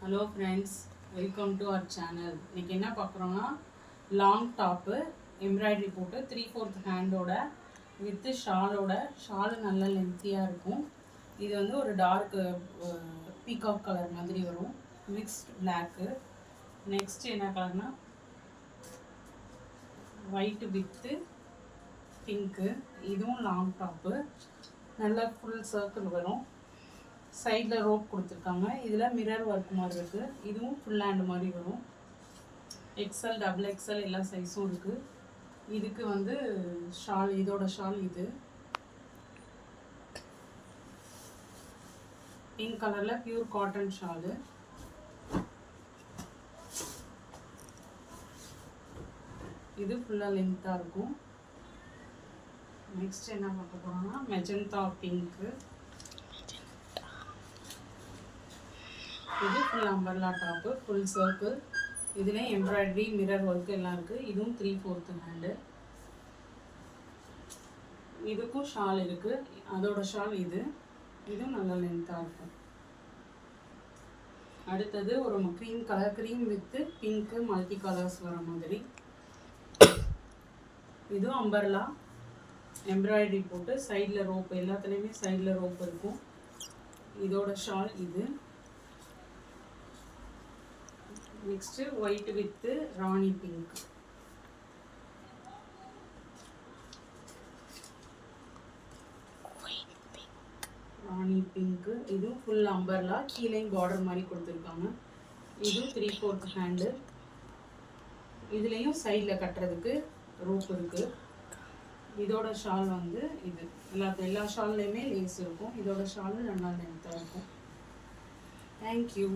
Hello friends, welcome to our channel. இன்றைக்கி என்ன பார்க்குறோன்னா, long top embroidery போட்டு 3/4 ஹேண்டோட வித்து ஷாலு நல்லா லென்த்தியாக இருக்கும். இது வந்து ஒரு டார்க் பீகாக் கலர் மாதிரி வரும், மிக்ஸ்ட் பிளாக்கு. நெக்ஸ்ட் என்ன கலர்னா ஒயிட்டு வித்து பிங்க்கு. இதுவும் லாங் டாப்பு, நல்லா ஃபுல் சர்க்கிள் வரும். சைடில் ரோப் கொடுத்துருக்காங்க. இதில் மிரர் ஒர்க் மாதிரி இருக்குது. இதுவும் ஃபுல் ஹேண்ட் மாதிரி வரும். எக்ஸல், டபுள் எக்ஸல் எல்லா சைஸும் இருக்குது. இதுக்கு வந்து ஷால், இதோட ஷால் இது பிங்க் கலரில் பியூர் காட்டன் ஷாலு. இது ஃபுல்லாக லென்த்தாக இருக்கும். நெக்ஸ்ட் என்ன பார்க்க போகிறோம்னா மெஜந்தா பிங்க்கு. இது full umbrella top, full circle. இதுலேயும் எம்ப்ராய்டரி, மிரர் ஒர்க்கு எல்லாம் இருக்குது. இதுவும் 3/4 ஹேண்டு. இதுக்கும் ஷால் இருக்குது. அதோட ஷால் இதுவும் நல்லா லென்த்தாக இருக்கும். அடுத்தது ஒரு cream colour, cream with pink multi colours வர மாதிரி. இதுவும் அம்பர்லா எம்ப்ராய்டரி போட்டு சைடில் ரோப், எல்லாத்துலேயுமே சைடில் ரோப் இருக்கும். இதோட ஷால் இது. Next white with Rani pink. Rani pink. இதுவும் ஃபுல் அம்பர்லா, கீழேயும் பார்டர் மாதிரி கொடுத்துருக்காங்க. இதுவும் 3/4 ஹேண்டு. இதுலேயும் சைடில் கட்டுறதுக்கு ரோப் இருக்குது. இதோட ஷால் வந்து இது. எல்லா ஷால்லையுமே லேஸ் இருக்கும். இதோட ஷாலும் நல்லா லென்த்தாக இருக்கும். தேங்க்யூ.